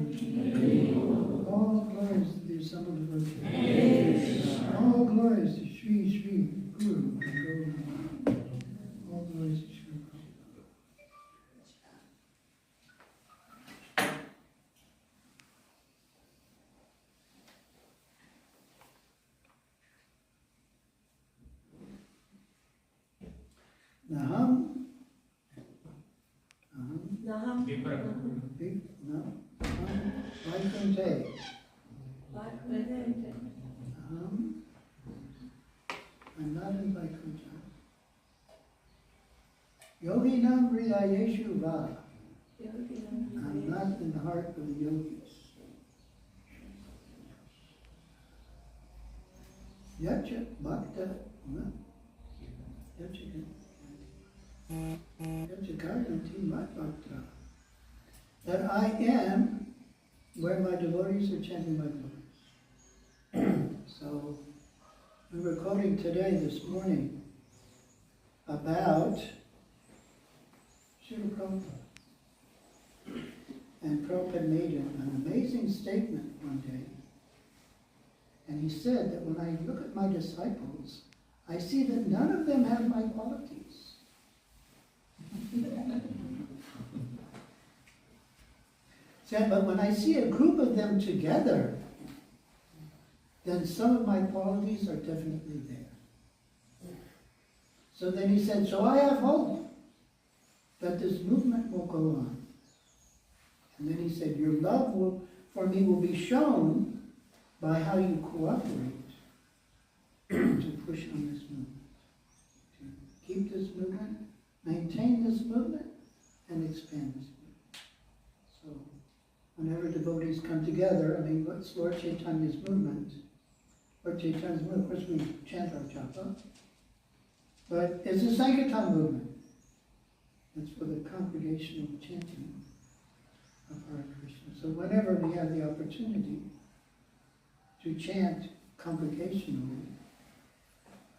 All glories to the assembled virtues. All glories to Sri Sri Guru. All glories to Sri Guru. Naham. Vaikunte. I'm not in Vaikuntha. Yoginam Hridayeshu Va. I'm not in the heart of the yogis. Yacha Bhakta. That I am where my devotees are chanting my glories. So we were quoting today, this morning, about Srila Prabhupada. And Prabhupada made an amazing statement one day. And he said that when I look at my disciples, I see that none of them have my qualities. Said, but when I see a group of them together, then some of my qualities are definitely there. So then he said, so I have hope that this movement will go on. And then he said, your love for me will be shown by how you cooperate to push on this movement. To keep this movement, maintain this movement, and expand this movement. So, whenever devotees come together, I mean, what's Lord Chaitanya's movement? Lord Chaitanya's movement, of course we chant our japa, but it's a Sankirtan movement. It's for the congregational chanting of Hare Krishna. So whenever we have the opportunity to chant congregationally,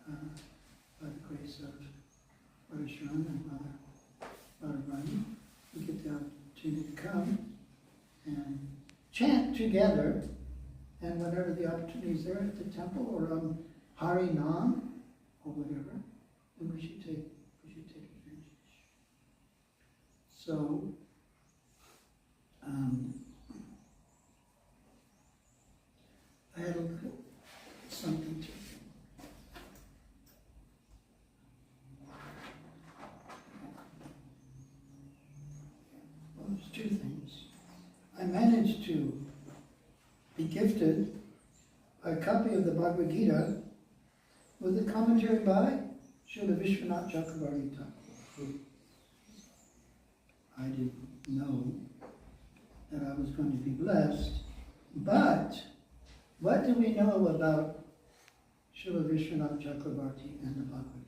by the grace of Radhasharan and Mother Radharani, we get the opportunity to come and chant together, and whenever the opportunity is there at the temple or on Hari Nam or whatever, then we should take advantage. So, I had a little something to. Well, there's two things. I managed to be gifted a copy of the Bhagavad Gita with a commentary by Srila Vishwanath Chakravarti Thakur. I didn't know that I was going to be blessed, but what do we know about Srila Vishwanath Chakravarti and the Bhagavad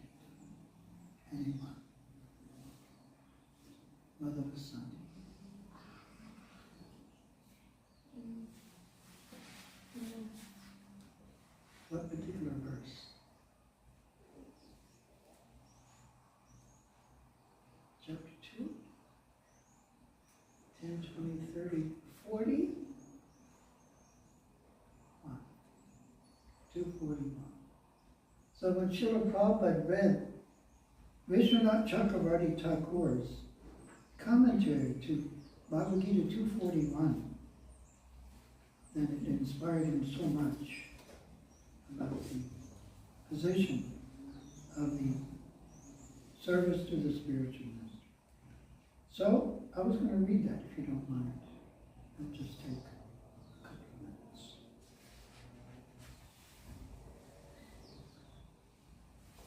Gita? Anyone? Mother Vasant. What particular verse? Chapter 2? 10, 20, 30, 40? 241. So when Srila Prabhupada read Vishwanath Chakravarti Thakur's commentary to Bhagavad Gita 241, then it inspired him so much about the position of the service to the spiritual master. So I was going to read that, if you don't mind. It'll just take a couple of minutes.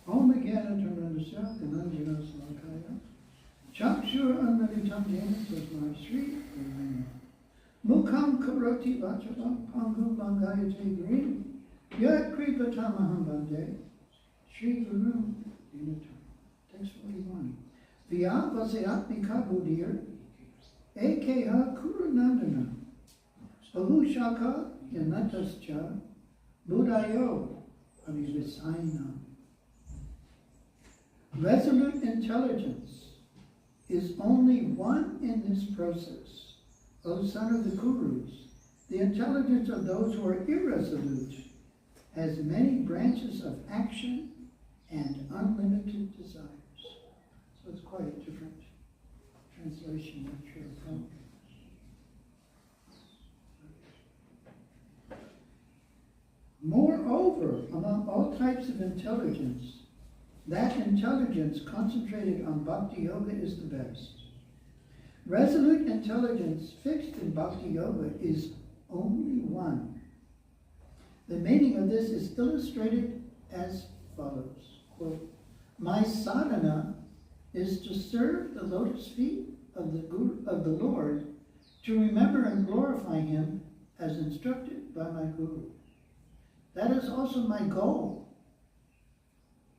Om Jnana Taranasya Gananjana Salakaya Chakshur Anmalitam Jena Tasmai Sri Mukham Karoti Vachavam Pangu Bangayate Grim Yat Kripatamaham Bande Sri Guru Dinatam. Text 41. Vya Vasayatmika Budir Ekeha Kurunandana Bahushaka Yanatascha Buddhayo Avivisaina. Resolute intelligence is only one in this process O son of the Kurus, the intelligence of those who are irresolute has many branches of action and unlimited desires. So it's quite a different translation than Prabhu. Moreover, among all types of intelligence, that intelligence concentrated on Bhakti Yoga is the best. Resolute intelligence fixed in Bhakti Yoga is only one. The meaning of this is illustrated as follows. Quote, my sadhana is to serve the lotus feet of the Lord, to remember and glorify him as instructed by my Guru. That is also my goal.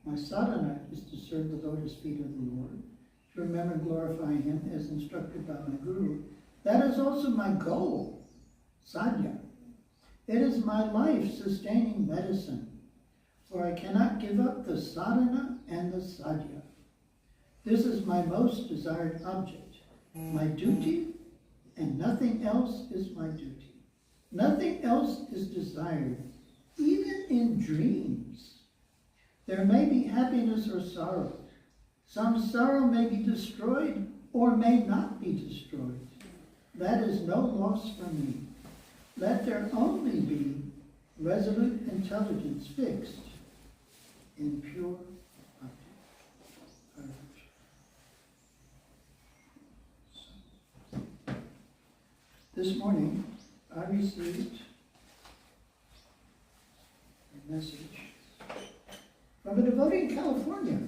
My sadhana is to serve the lotus feet of the Lord, to remember and glorify him as instructed by my Guru. That is also my goal, sadhya. It is my life-sustaining medicine, for I cannot give up the sadhana and the sadhya. This is my most desired object, my duty, and nothing else is my duty. Nothing else is desired, even in dreams. There may be happiness or sorrow. Some sorrow may be destroyed or may not be destroyed. That is no loss for me. Let there only be resolute intelligence fixed in pure bhakti. This morning, I received a message from a devotee in California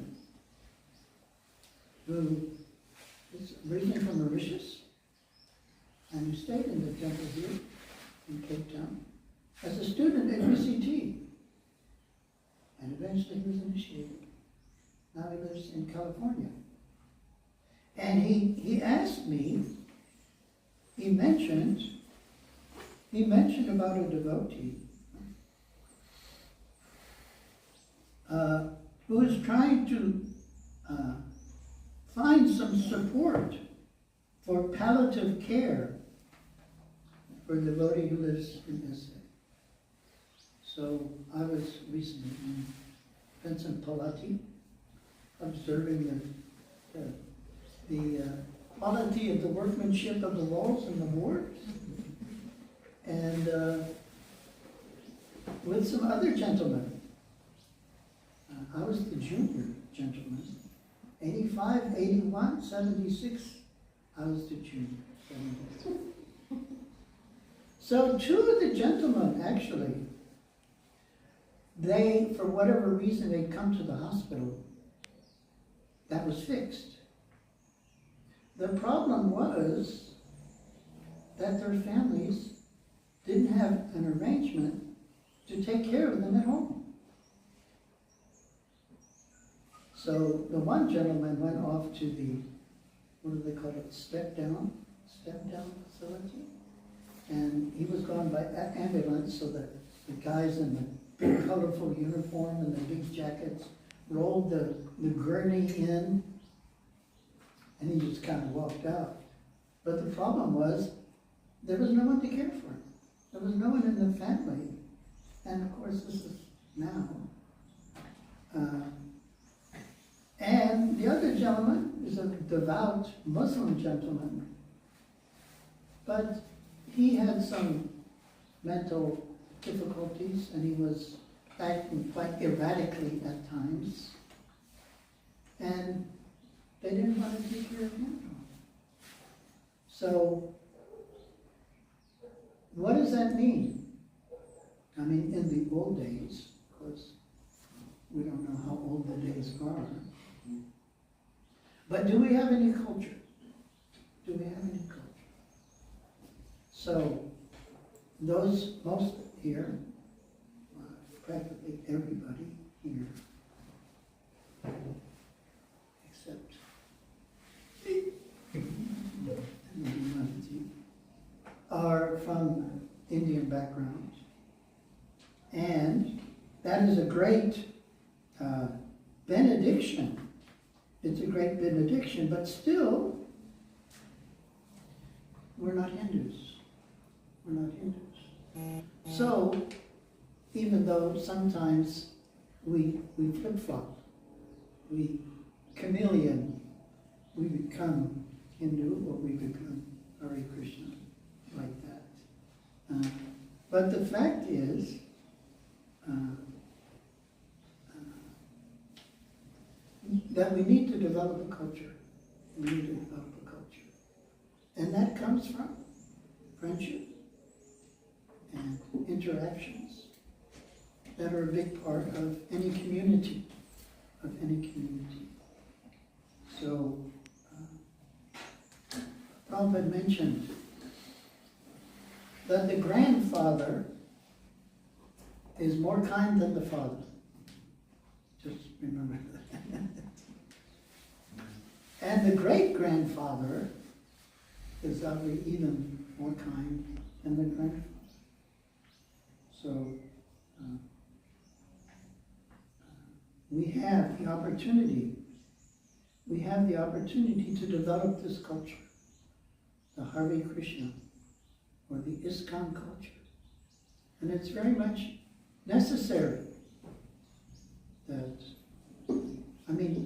who is originally from Mauritius and who stayed in the temple here in Cape Town as a student at UCT. And eventually he was initiated. Now he lives in California. And he asked me, he mentioned about a devotee who is trying to find some support for palliative care for a devotee who lives in SA. So I was recently in Vincent Palati, observing the quality of the workmanship of the walls and the boards, and with some other gentlemen. I was the junior gentleman. 85, 81, 76, I was the junior. 76. So two of the gentlemen, actually, they, for whatever reason, they'd come to the hospital. That was fixed. The problem was that their families didn't have an arrangement to take care of them at home. So the one gentleman went off to the, what do they call it, step down facility. And he was gone by ambulance, so that the guys in the big colorful uniform and the big jackets rolled the gurney in, and he just kind of walked out. But the problem was, there was no one to care for him. There was no one in the family. And of course, this is now. And the other gentleman is a devout Muslim gentleman, but he had some mental difficulties and he was acting quite erratically at times. And they didn't want to take care of him. So, what does that mean? I mean, in the old days, of course, we don't know how old the days are. But do we have any culture? Do we have any culture? So, those, most here, practically everybody here, except are from Indian background. And that is a great benediction. It's a great benediction, but still, we're not Hindus. We're not Hindus. So, even though sometimes we flip-flop, we chameleon, we become Hindu or we become Hare Krishna, like that. But the fact is, that we need to develop a culture. We need to develop a culture. And that comes from friendship and interactions that are a big part of any community, So, Prabhupada mentioned that the grandfather is more kind than the father. Just remember that. And the great-grandfather is probably even more kind than the grandfather. So, we have the opportunity to develop this culture, the Hare Krishna, or the ISKCON culture. And it's very much necessary that,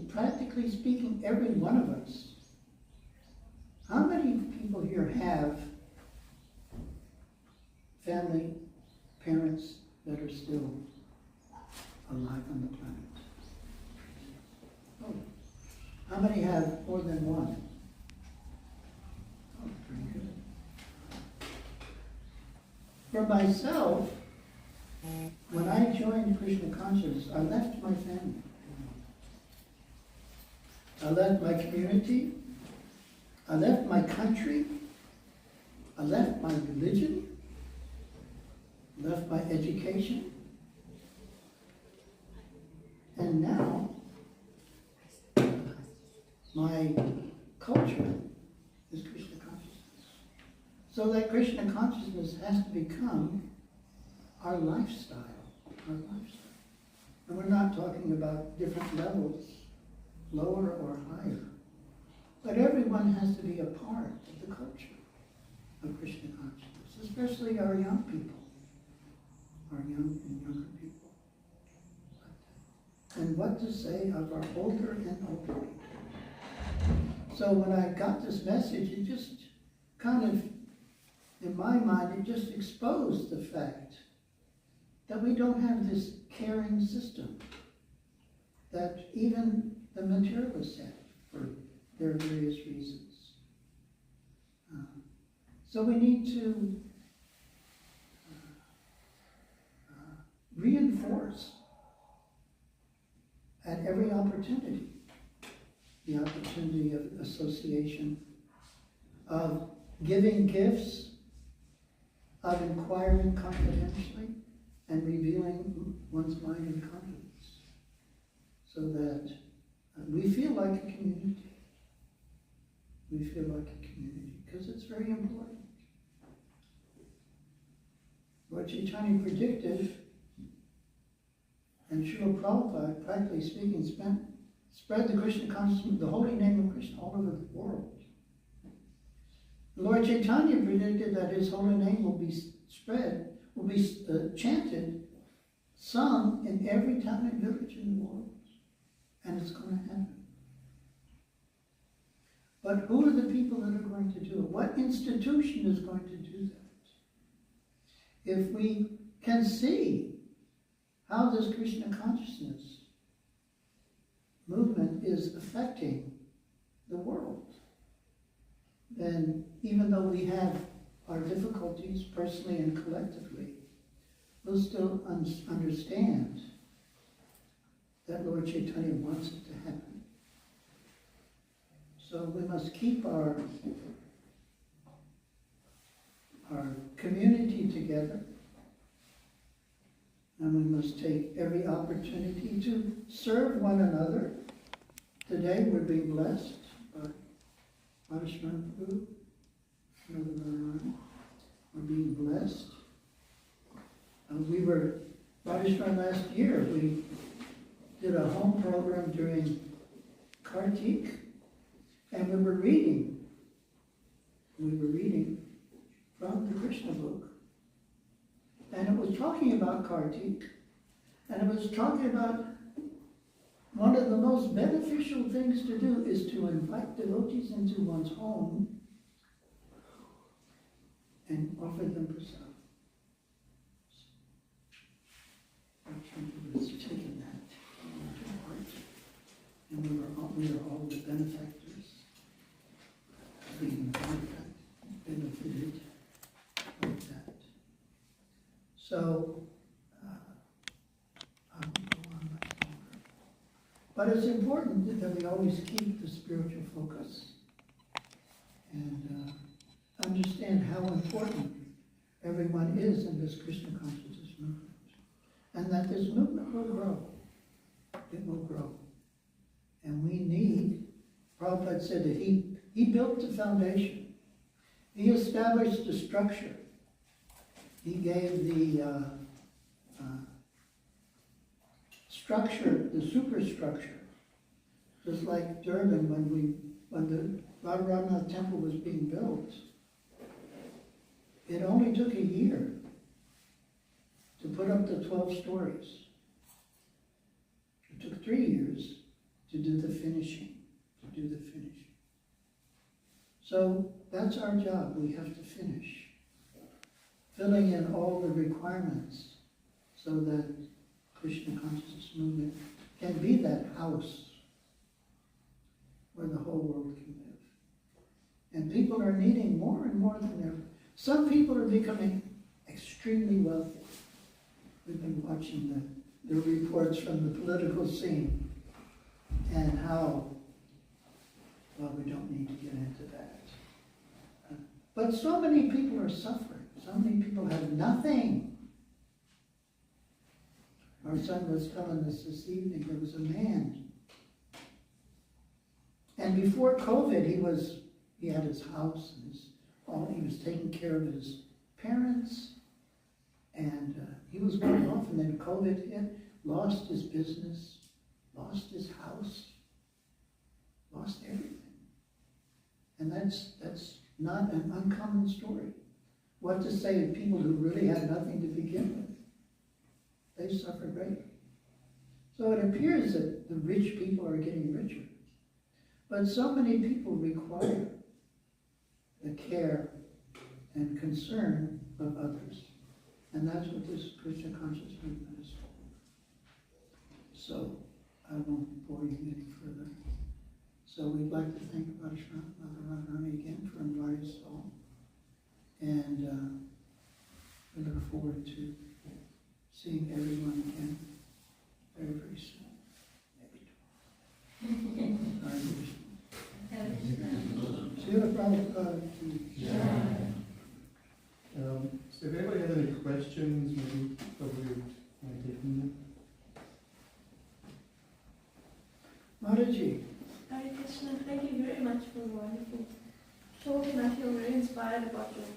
practically speaking, every one of us, how many people here have family, parents that are still alive on the planet? Oh. How many have more than one? Oh, very good. For myself, when I joined Krishna consciousness, I left my family. I left my community. I left my country. I left my religion. Left my education. And now, my culture is Krishna consciousness. So that Krishna consciousness has to become our lifestyle. And we're not talking about different levels, lower or higher. But everyone has to be a part of the culture of Krishna consciousness, especially our young people, our young and younger people. And what to say of our older and older people. So when I got this message, it just kind of, in my mind, it just exposed the fact that we don't have this caring system that even the materialists have for their various reasons. So we need to reinforce at every opportunity the opportunity of association, of giving gifts, of inquiring confidentially, and revealing one's mind in confidence, so that we feel like a community. We feel like a community, because it's very important. Lord Chaitanya predicted, and Srila Prabhupada, practically speaking, spread the Krishna consciousness, the holy name of Krishna, all over the world. Lord Chaitanya predicted that his holy name will be spread, will be chanted, sung in every town and village in the world. And it's going to happen. But who are the people that are going to do it? What institution is going to do that? If we can see how this Krishna consciousness movement is affecting the world, then even though we have our difficulties personally and collectively, we'll still understand that Lord Chaitanya wants it to happen. So we must keep our community together, and we must take every opportunity to serve one another. Today we're being blessed by Radhasharan Prabhu. We're being blessed. We were, Radhasharan last year, we did a home program during Kartik, and we were reading from the Krishna book. And it was talking about Kartik, and it was talking about one of the most beneficial things to do is to invite devotees into one's home and offer them prasad. It was taken that to heart, and we are all the benefactors, being benefited of that. So, I won't go on much longer. But it's important that we always keep the spiritual focus and understand how important everyone is in this Krishna consciousness movement. And that this movement will grow. It will grow. And we need, Prabhupada said that he built the foundation. He established the structure. He gave the structure, the superstructure. Just like Durban, when the Radhasharan temple was being built, it only took a year to put up the 12 stories. It took 3 years to do the finishing, So that's our job. We have to finish, filling in all the requirements so that Krishna consciousness movement can be that house where the whole world can live. And people are needing more and more than ever. Some people are becoming extremely wealthy. We've been watching the reports from the political scene and how, well, we don't need to get into that. But so many people are suffering. So many people have nothing. Our son was telling us this evening, there was a man. And before COVID, he had his house and he was taking care of his parents. And he was going off, and then COVID hit, lost his business, lost his house, lost everything. And that's not an uncommon story. What to say of people who really had nothing to begin with? They suffer greatly. So it appears that the rich people are getting richer. But so many people require the care and concern of others. And that's what this Krishna conscious movement is for. So I won't bore you any further. So we'd like to thank Radhasharan again for inviting us all. And we look forward to seeing everyone again very, very soon. Maybe tomorrow. So if anybody has any questions, maybe Prabhu might take them. Maharaji. Hare Krishna, thank you very much for a wonderful talk, and I feel very inspired about your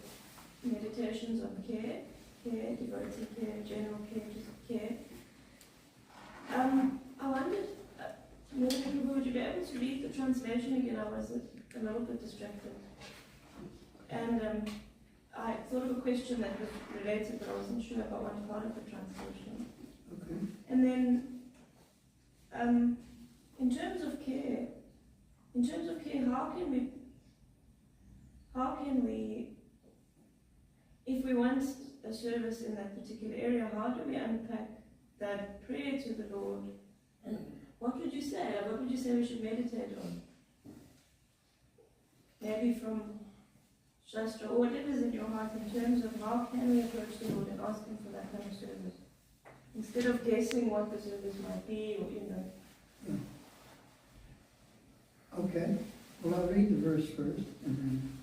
meditations on care, devotee care, general care, just care. I wondered, Prabhu, would you be able to read the translation again? I was a little bit distracted. And I thought of a question that was related, but I wasn't sure about one part of the translation. Okay. And then, in terms of care, how can we, if we want a service in that particular area, how do we unpack that prayer to the Lord? And what would you say? What would you say we should meditate on? Maybe from Shastra, or whatever's in your heart, in terms of how can we approach the Lord and ask Him for that kind of service, instead of guessing what the service might be, or Yeah. Okay. Well, I'll read the verse first, and then.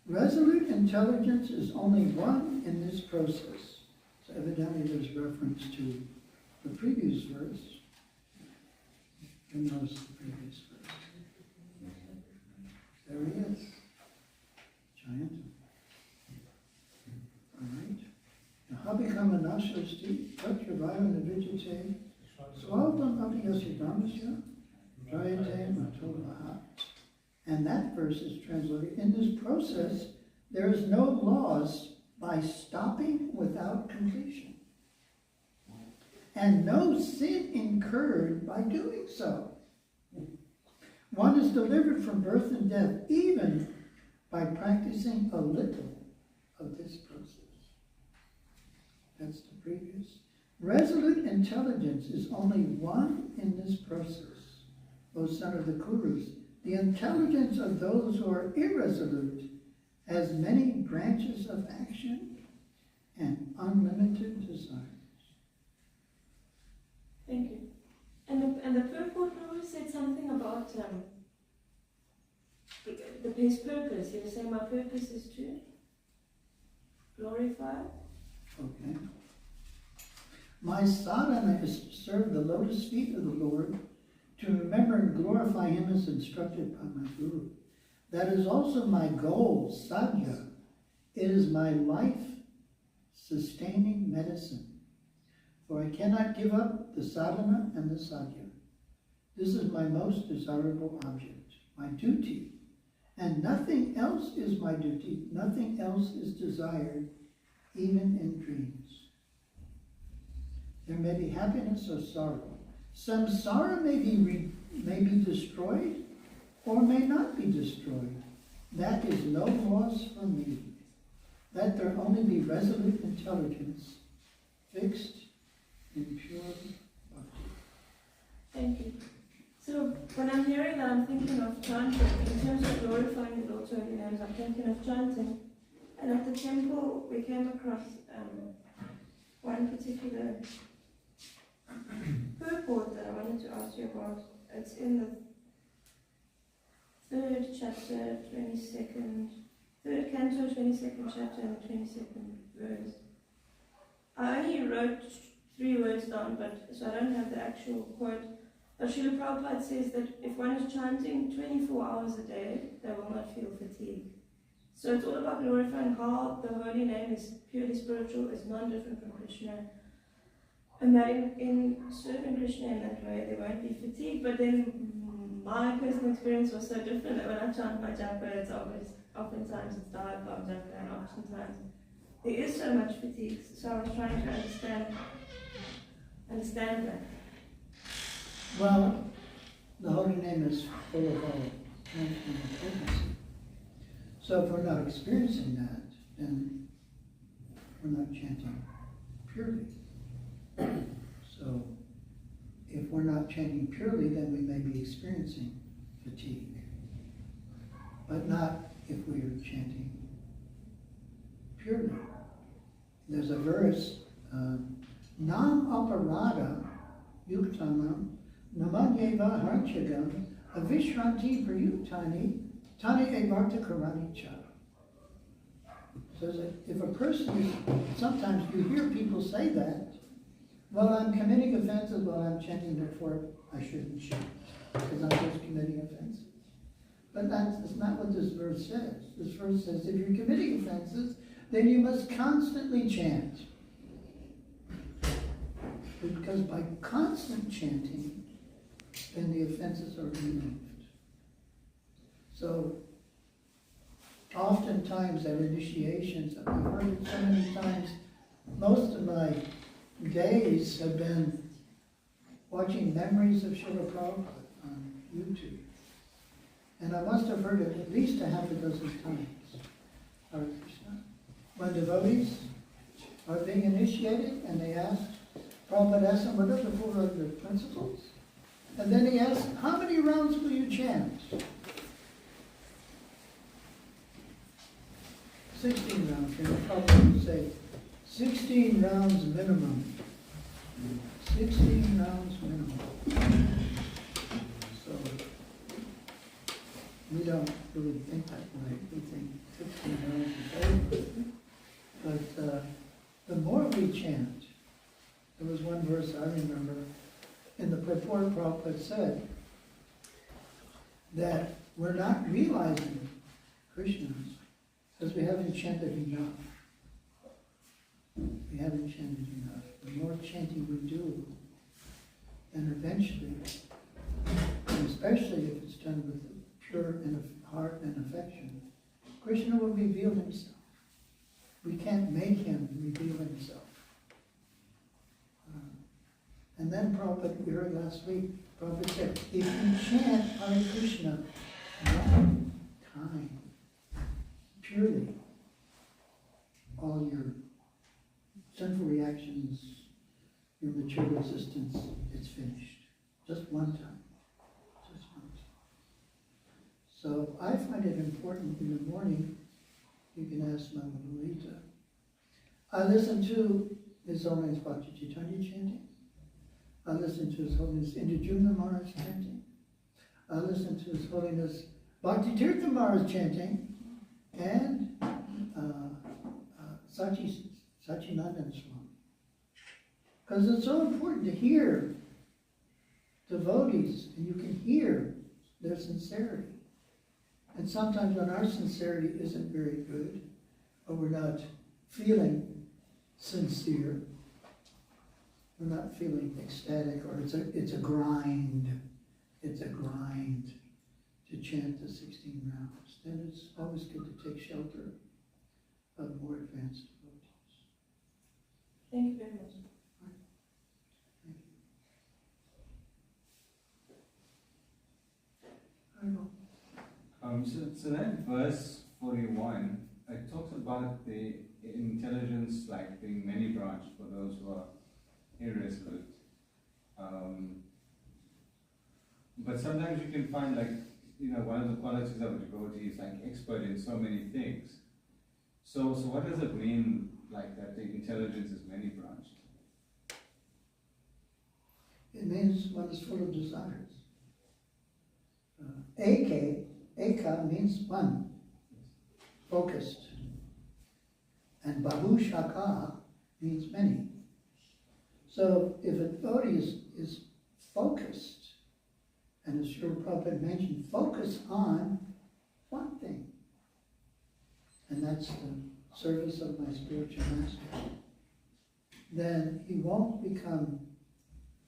Resolute intelligence is only one in this process. So evidently there's reference to the previous verse. And notice the previous verse. There he is. Giant. All right. Nahabikam anashasti tatravayan navijite swaldam abhyasidhamasya jayate matolaha. And that verse is translated, in this process, There is no loss by stopping without completion, and no sin incurred by doing so. One is delivered from birth and death even by practicing a little of this process. That's the previous. Resolute intelligence is only one in this process, O son of the Kurus. The intelligence of those who are irresolute has many branches of action and unlimited desires. Thank you. And the purport Prabhu said something about his purpose. He was saying, my purpose is to glorify. Okay. My sadhana is to serve the lotus feet of the Lord, to remember and glorify him as instructed by my Guru. That is also my goal, sadhya. It is my life-sustaining medicine. For I cannot give up the sadhana and the sadhya. This is my most desirable object, my duty. And nothing else is my duty, nothing else is desired, even in dreams. There may be happiness or sorrow. Samsara may be destroyed or may not be destroyed. That is no loss for me. Let there only be resolute intelligence, fixed in pure bhakti. Thank you. So when I'm hearing that, I'm thinking of chanting. In terms of glorifying the Lord's holy names, I'm thinking of chanting. And at the temple, we came across one particular purport that I wanted to ask you about. It's in the 3rd chapter, 3rd canto, 22nd chapter, and 22nd verse. I only wrote 3 words down, so I don't have the actual quote. But Srila Prabhupada says that if one is chanting 24 hours a day, they will not feel fatigue. So it's all about glorifying how the holy name is purely spiritual, is non-different from Krishna. And that in serving Krishna in that way, there won't be fatigue. But then my personal experience was so different that when I chant my japa, it's oftentimes it's dive bar japa, and oftentimes there is so much fatigue. So I was trying to understand that. Well, the holy name is full of all strength and potency. So if we're not experiencing that, then we're not chanting purely. So if we're not chanting purely, then we may be experiencing fatigue. But not if we are chanting purely. There's a verse, Nam aparada yuktanam Namadyeva harchagam avishranti prayuktani tani evarta karani cha. So that if a person, sometimes you hear people say that, well, I'm committing offenses while I'm chanting, therefore I shouldn't chant, because I'm just committing offenses. But that's not what this verse says. This verse says if you're committing offenses, then you must constantly chant. Because by constant chanting, then the offenses are removed. So, oftentimes at initiations, I've heard it so many times, most of my days have been watching memories of Srila Prabhupada on YouTube. And I must have heard it at least a half a dozen times. Hare Krishna. When devotees are being initiated and they ask, Prabhupada asks them, what are the 4 other principles? And then he asks, how many rounds will you chant? 16 rounds. And Prabhupada would say, 16 rounds minimum. 16 rounds minimum. So, we don't really think that way. We think 16 rounds is over. But the more we chant, there was one verse I remember in the purport Prabhupada said that we're not realizing Krishna because we haven't chanted enough. We haven't chanted enough. The more chanting we do, then eventually, and especially if it's done with pure heart and affection, Krishna will reveal himself. We can't make him reveal himself. And then Prabhupada, we heard last week, Prabhupada said, if you chant Hare Krishna one time, purely, all your sinful reactions, your material existence, it's finished. Just one time. Just one time. So I find it important in the morning, you can ask Mama Lolita. I listen to His Holiness Bhakti Chaitanya chanting. I listen to His Holiness Indijumna Maharaj chanting. I listen to His Holiness Bhakti Tirtha Maharaj chanting. And Sachinandan Swami. Because it's so important to hear devotees, and you can hear their sincerity. And sometimes when our sincerity isn't very good, or we're not feeling sincere, we're not feeling ecstatic, or it's a grind to chant the 16 rounds, then it's always good to take shelter of more advanced devotees. Thank you very much. Thank you. I know. So that verse 41, it talks about the intelligence like being many branched for those who are irresolute. But sometimes you can find one of the qualities of a devotee is like expert in so many things. So what does it mean like that the intelligence is many branched? It means one is full of desires. Eka means one, focused. And Bahu Shaka means many. So if a devotee is focused, and as Srila Prabhupada mentioned, focus on one thing. And that's the service of my spiritual master. Then he won't become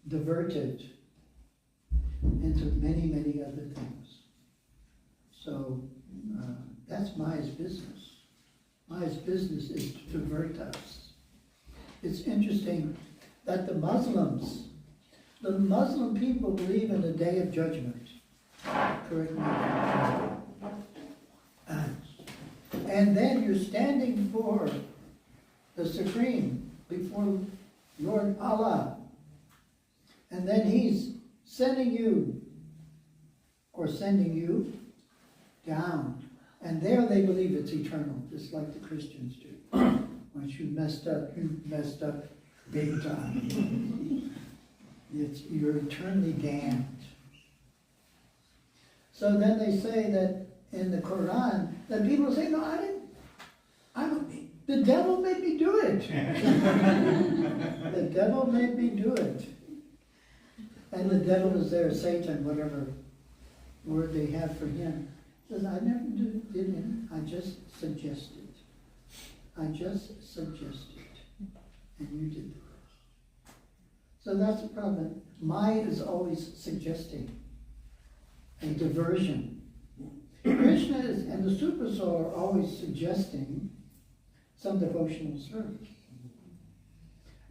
diverted into many, many other things. So that's Maya's business. Maya's business is to divert us. It's interesting that the Muslim people believe in the day of judgment. Correct me if I'm wrong. And then you're standing before the Supreme, before Lord Allah. And then He's sending you down. And there they believe it's eternal, just like the Christians do. Once you messed up big time. You're eternally damned. So then they say that in the Quran, that people say, no, the devil made me do it. The devil made me do it. And the devil is there, Satan, whatever word they have for him. Says, I never did it. I just suggested. And you did the rest. So that's the problem. Maya is always suggesting a diversion. Krishna and the Super Soul are always suggesting some devotional service.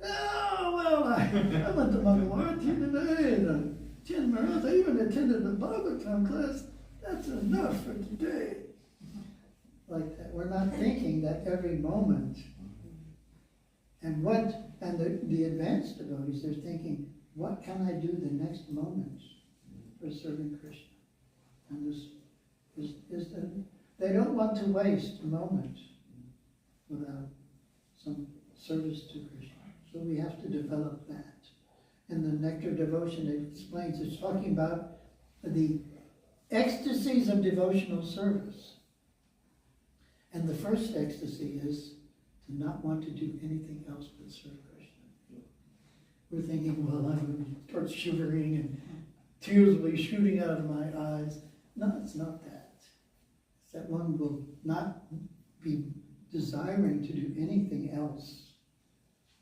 Oh, well, I went to Mangalarti today, and 10 minutes, I even attended the Bhagavatam class. That's enough for today. Like that. We're not thinking that every moment. And the advanced devotees, they're thinking, what can I do the next moment for serving Krishna? And this is that they don't want to waste a moment without some service to Krishna. So we have to develop that. In the Nectar Devotion, it explains, it's talking about the ecstasies of devotional service. And the first ecstasy is to not want to do anything else but serve Krishna. We're thinking, well, I'm going to start shivering and tears will be shooting out of my eyes. No, it's not that. It's that one will not be desiring to do anything else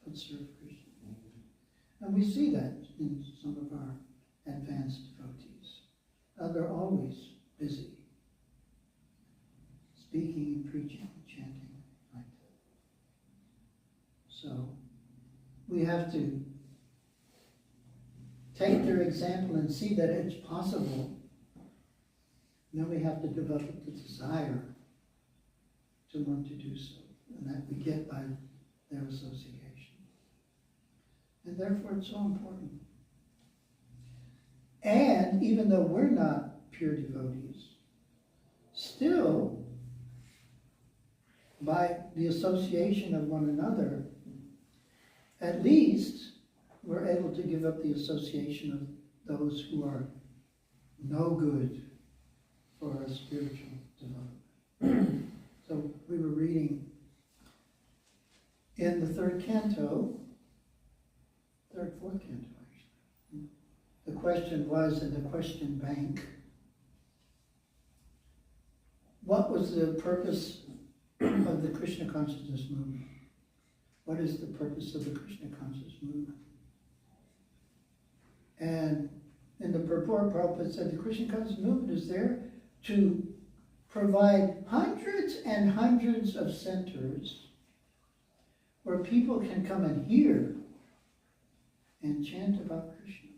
but serve Krishna. And we see that in some of our advanced devotees. They're always busy. speaking and preaching and chanting like that. So we have to take their example and see that it's possible. Then we have to develop the desire to want to do so, and that we get by their association. And therefore it's so important. And even though we're not pure devotees, still, by the association of one another, at least we're able to give up the association of those who are no good for our spiritual development. So we were reading in the fourth canto actually. The question was in the question bank, what was the purpose of the Krishna consciousness movement? What is the purpose of the Krishna consciousness movement? And in the purport, Prabhupada said the Krishna consciousness movement is there to provide hundreds and hundreds of centers where people can come and hear and chant about Krishna.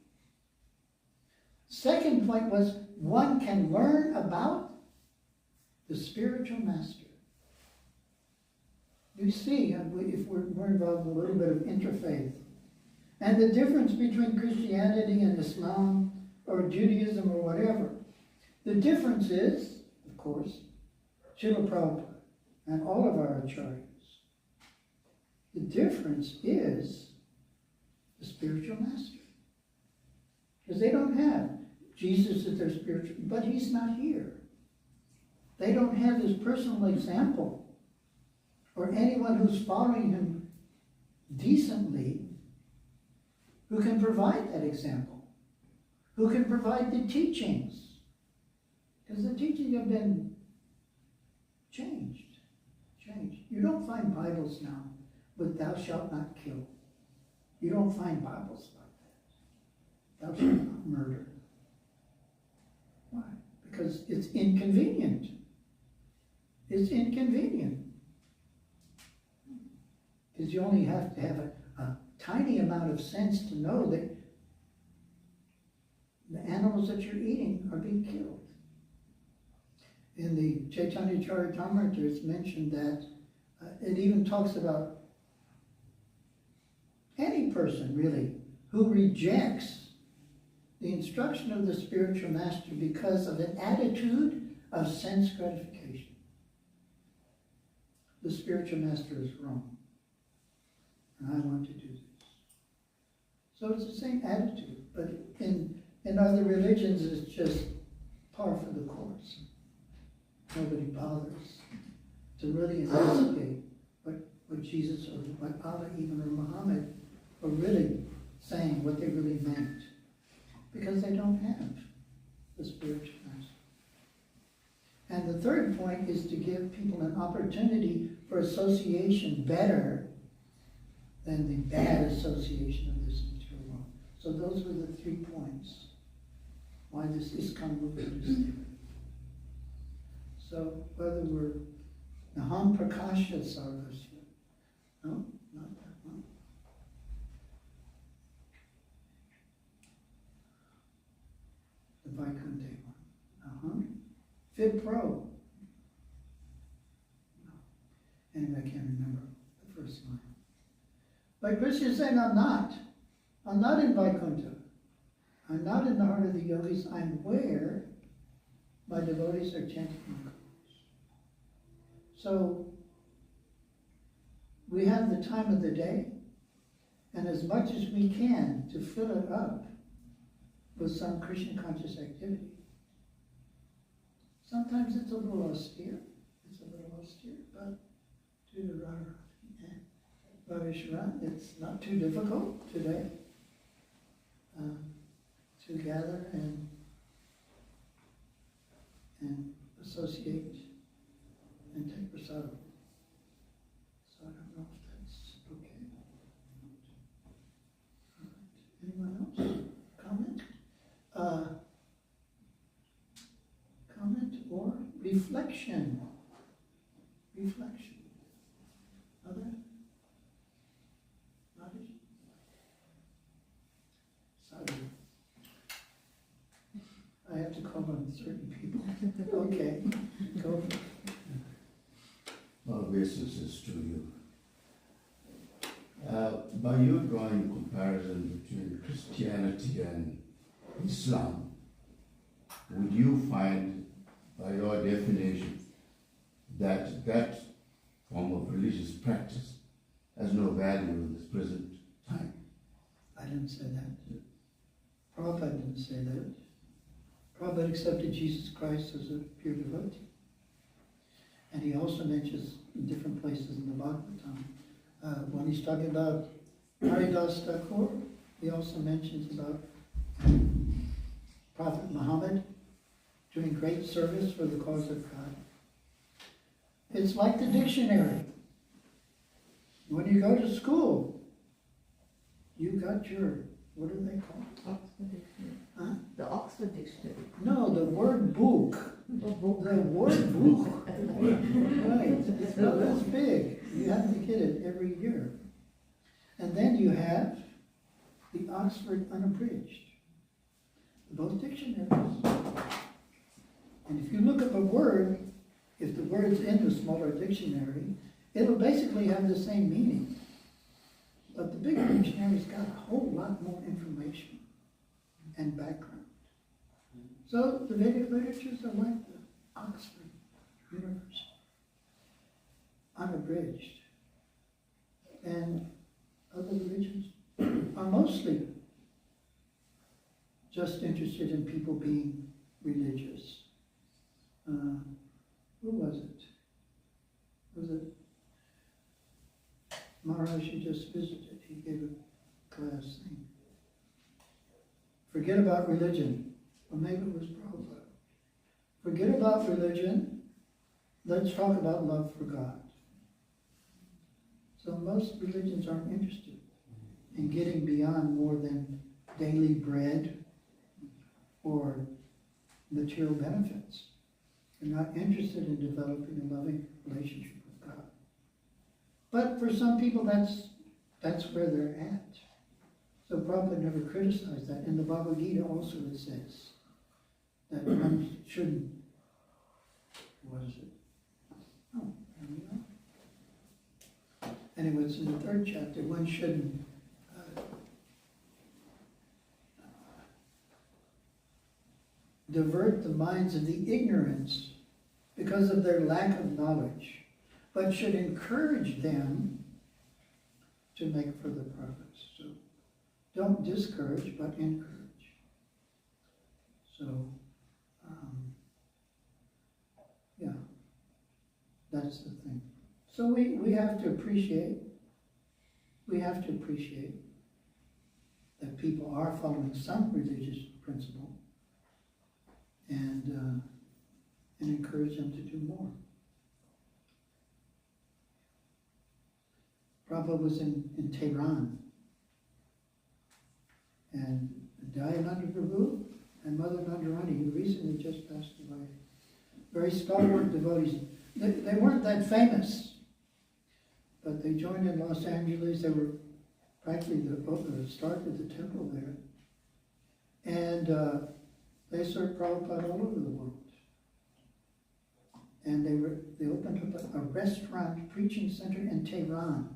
Second point was one can learn about the spiritual master. You see, if we're involved in a little bit of interfaith, and the difference between Christianity and Islam or Judaism or whatever, the difference is, of course, Srila Prabhupada and all of our acharyas. The difference is the spiritual master. Because they don't have Jesus as their spiritual, but he's not here. They don't have his personal example or anyone who's following him decently who can provide that example, who can provide the teachings. Because the teachings have been changed. You don't find Bibles now with thou shalt not kill. You don't find Bibles like that. Thou shalt not murder. Why? Because it's inconvenient. It's inconvenient. Because you only have to have a tiny amount of sense to know that the animals that you're eating are being killed. In the Chaitanya Charitamrita, it's mentioned that it even talks about any person, really, who rejects the instruction of the spiritual master because of an attitude of sense gratification. The spiritual master is wrong, and I want to do this. So it's the same attitude, but in other religions it's just par for the course. Nobody bothers to really investigate what Jesus or what Allah even or Muhammad were really saying, what they really meant. Because they don't have the spiritual master. And the third point is to give people an opportunity for association better than the bad association of this material world. So those were the 3 points why this ISKCON movement is there. So whether we're Naham Prakasha Sarvasya, no, not that one. The Vaikuntha one. Vipro. No. Anyway, I can't remember the first line. But Krishna is saying, I'm not. I'm not in Vaikuntha. I'm not in the heart of the yogis. I'm where my devotees are chanting my glories. So we have the time of the day, and as much as we can to fill it up with some Krishna conscious activity. Sometimes it's a little austere. But to the Radhasharan, it's not too difficult today to gather and associate and take prasadam. So I don't know if that's okay. All right. Anyone else? Comment? Comment or reflection? call on certain people. Okay, go for it. Well, this is to you. By you drawing comparison between Christianity and Islam, would you find, by your definition, that that form of religious practice has no value in this present time? I didn't say that. Prabhupada didn't say that. Prabhupada accepted Jesus Christ as a pure devotee. And he also mentions in different places in the Bhagavatam, when he's talking about Haridas Thakur, he also mentions about Prophet Muhammad doing great service for the cause of God. It's like the dictionary. When you go to school, you got your, what are they called? Oxford Dictionary. Huh? The Oxford Dictionary. No, the word book. Oh, book. The word book. Right, it's not this big. You have to get it every year. And then you have the Oxford Unabridged. Both dictionaries. And if you look up a word, if the word's in the smaller dictionary, it'll basically have the same meaning. But the bigger dictionary's got a whole lot more information and background. So the Vedic literatures are like the Oxford University, unabridged. And other religions are mostly just interested in people being religious. Who was it? Was it Maharaj you just visited? He gave a class thing. Forget about religion. Or maybe it was Prabhupada. Forget about religion. Let's talk about love for God. So most religions aren't interested in getting beyond more than daily bread or material benefits. They're not interested in developing a loving relationship with God. But for some people, that's where they're at. So Prabhupada never criticized that. In the Bhagavad Gita also it says that one shouldn't, what is it? Oh, there we go. Anyway, it's in the 3rd chapter. One shouldn't divert the minds of the ignorance because of their lack of knowledge, but should encourage them to make further progress. So don't discourage, but encourage. So, yeah, that's the thing. So we have to appreciate that people are following some religious principle and encourage them to do more. Prabhupada was in Tehran, and Dayananda Prabhu and Mother Nandarani, who recently just passed away, very stalwart devotees. They weren't that famous, but they joined in Los Angeles. They were practically the start of the temple there. And they served Prabhupada all over the world. And they opened up a restaurant preaching center in Tehran.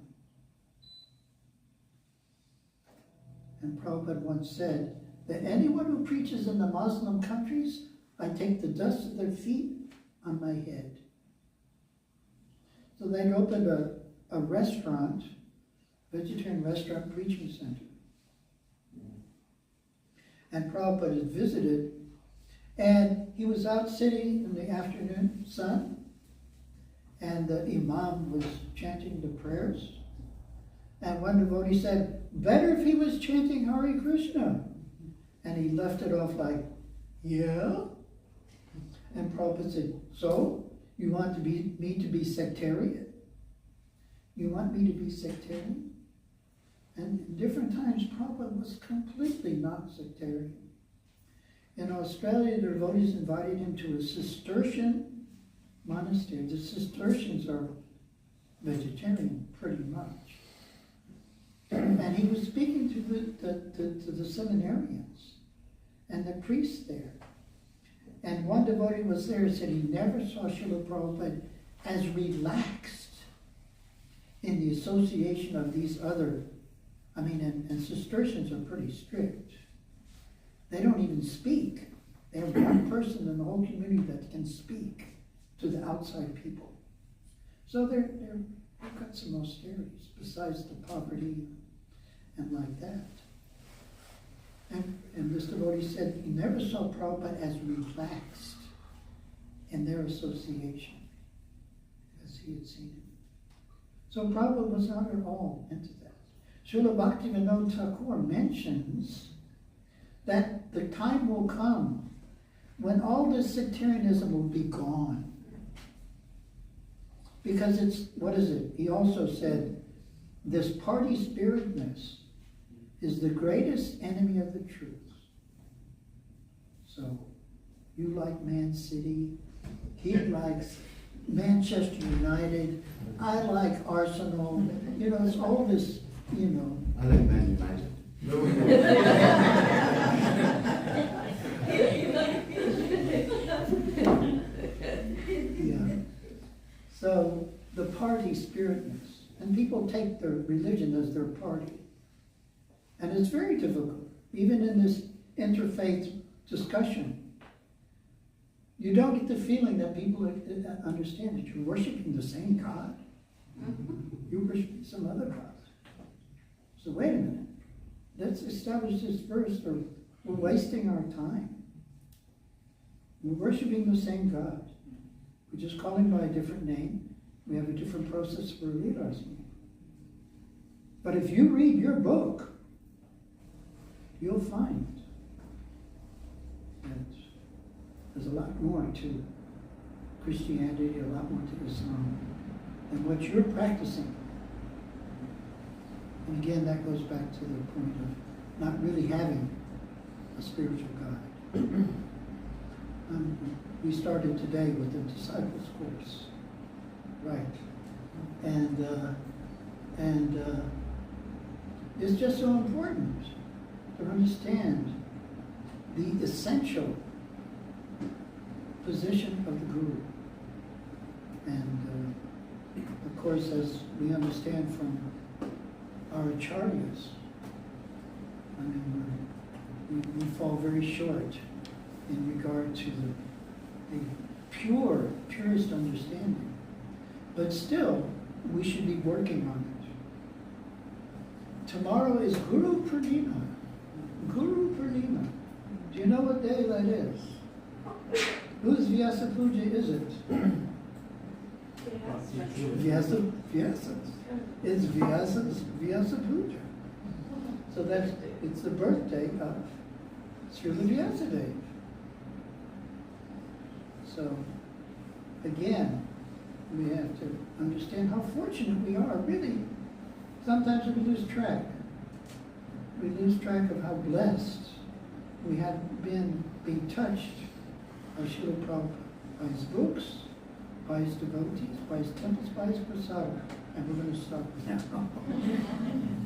And Prabhupada once said that anyone who preaches in the Muslim countries, I take the dust of their feet on my head. So they opened a restaurant, vegetarian restaurant preaching center. And Prabhupada had visited, and he was out sitting in the afternoon sun, and the imam was chanting the prayers. And one devotee said, better if he was chanting Hare Krishna. And he left it off like, yeah? And Prabhupada said, so, you want me to be sectarian? You want me to be sectarian? And in different times, Prabhupada was completely not sectarian. In Australia, the devotees invited him to a Cistercian monastery. The Cistercians are vegetarian, pretty much. And he was speaking to the seminarians and the priests there. And one devotee was there and said he never saw Srila Prabhupada as relaxed in the association of these other, and Cistercians are pretty strict. They don't even speak. They have one person in the whole community that can speak to the outside people. So they've got some austerities besides the poverty and like that. And this devotee said he never saw Prabhupada as relaxed in their association as he had seen him. So Prabhupada was not at all into that. Srila Bhaktivinoda Thakur mentions that the time will come when all this sectarianism will be gone. Because he also said, this party spiritness is the greatest enemy of the truth. So, you like Man City, he likes Manchester United, I like Arsenal, it's all this, I like Man United. Yeah. So, the party spiritness, and people take their religion as their party. And it's very difficult, even in this interfaith discussion. You don't get the feeling that people understand that you're worshiping the same God. You're worshiping some other God. So wait a minute. Let's establish this first, or we're wasting our time. We're worshiping the same God. We just call him by a different name. We have a different process for realizing him. But if you read your book, you'll find that there's a lot more to Christianity, a lot more to Islam than what you're practicing. And again, that goes back to the point of not really having a spiritual guide. We started today with the Disciples Course, right? And it's just so important to understand the essential position of the Guru. And of course, as we understand from our acharyas, we fall very short in regard to the purest understanding. But still, we should be working on it. Tomorrow is Guru Purnima. Guru Purnima. Do you know what day that is? Whose Vyasa Puja is it? Vyasa. It's Vyasa Puja. So it's the birthday of Srila Vyasadeva. So, again, we have to understand how fortunate we are. Really, sometimes we lose track. We lose track of how blessed we have been being touched by Srila Prabhupada, by his books, by his devotees, by his temples, by his prasada. And we're going to stop now.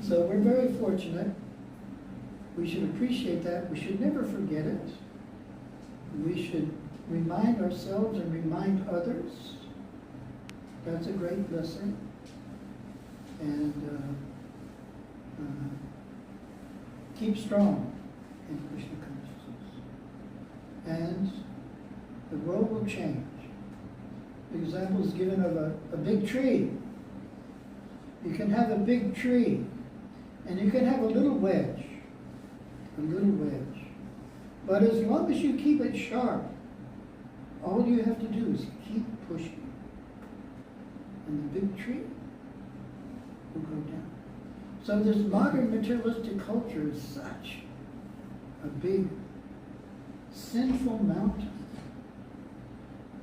So we're very fortunate. We should appreciate that. We should never forget it. We should remind ourselves and remind others. That's a great blessing. And keep strong in Krishna consciousness. And the world will change. The example is given of a big tree. You can have a big tree, and you can have a little wedge. But as long as you keep it sharp, all you have to do is keep pushing. And the big tree will go down. So this modern materialistic culture is such a big, sinful mountain.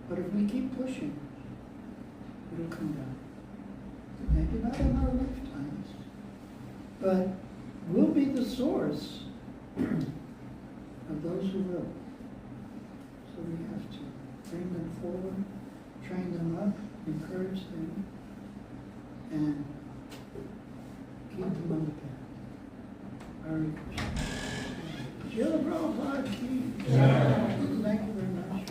But if we keep pushing, it'll come down. Maybe not in our lifetimes, but we'll be the source of those who will. So we have to bring them forward, train them up, encourage them, and keep them on the path. Hare Krishna. Srila Prabhupada ki jai. Thank you very much.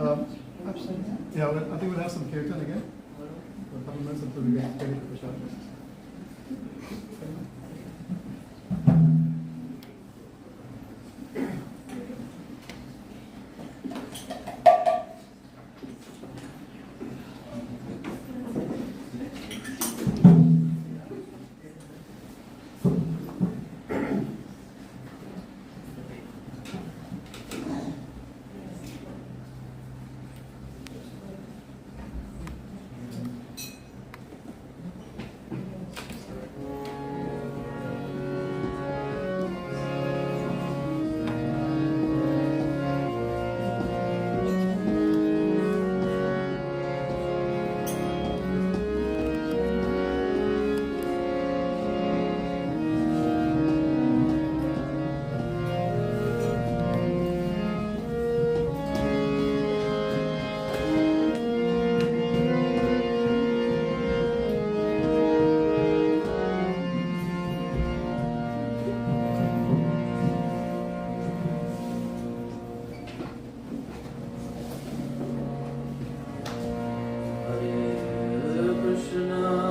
Upside down. Yeah, I think we'll have some kirtan again. For a couple minutes until we get ready for Prashad. Krishna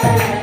Hare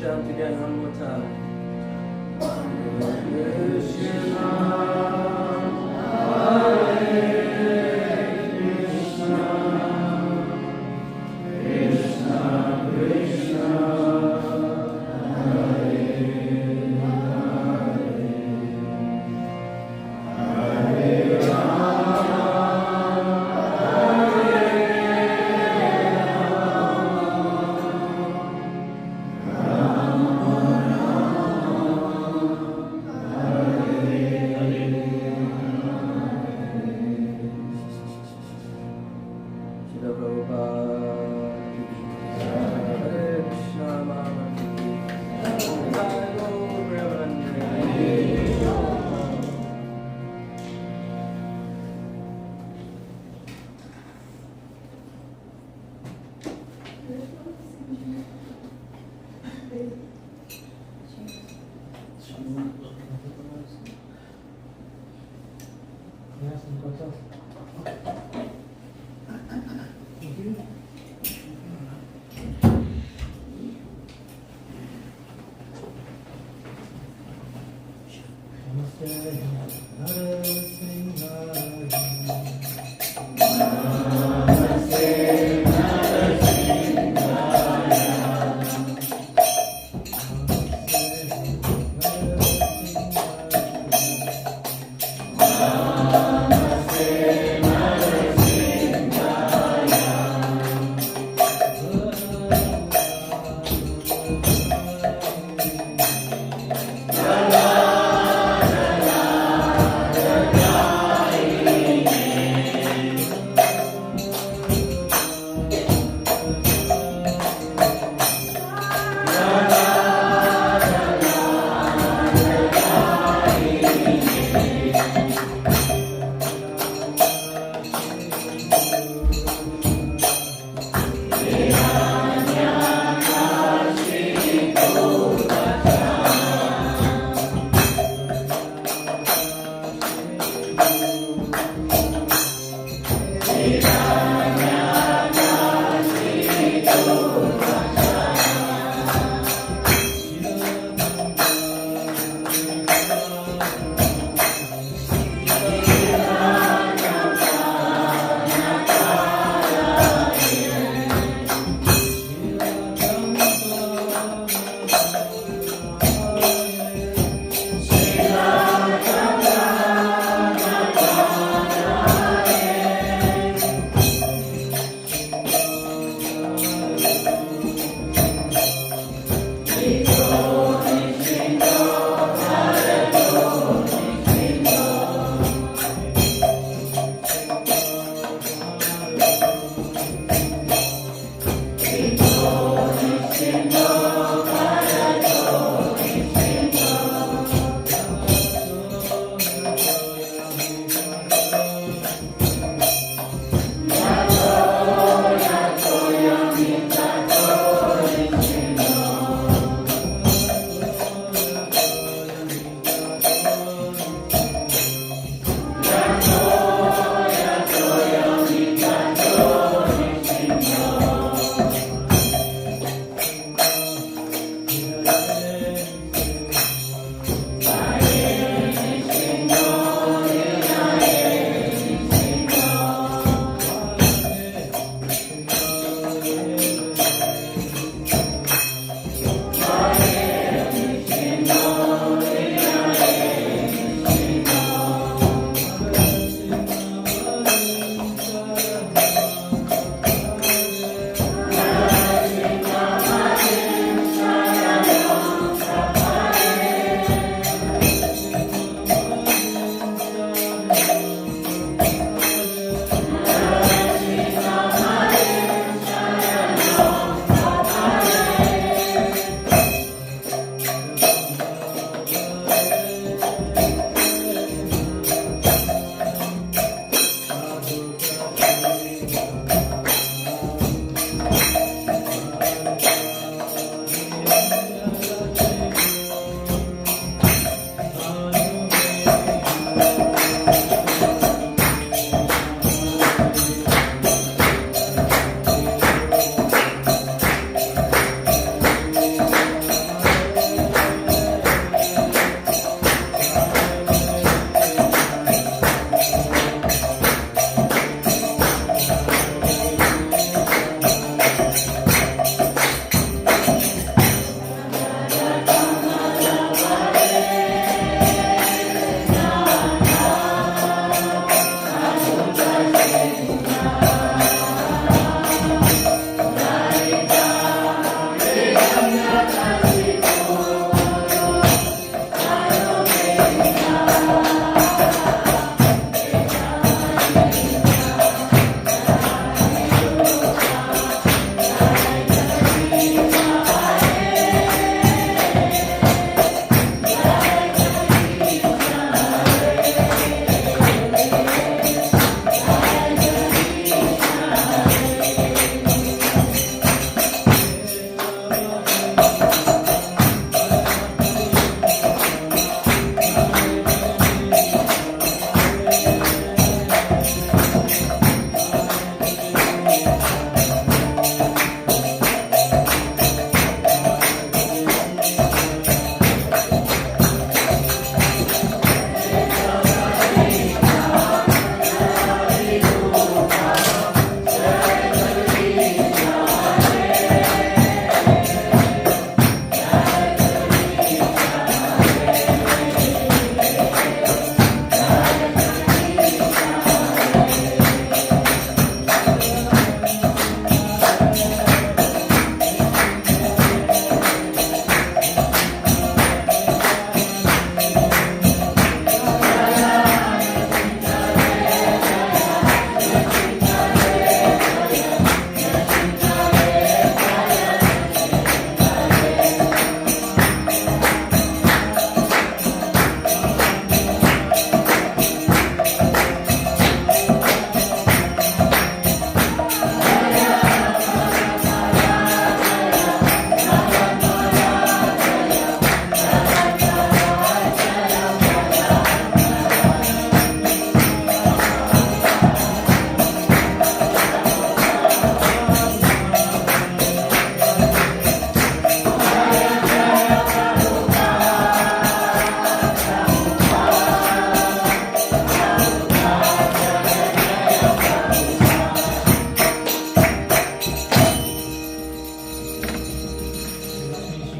shout together one more time. La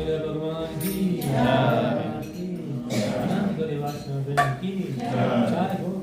Shila Bhagavan ki Jai. Ananta Gori Vaishnava Vrinda ki Jai. Jai Gaur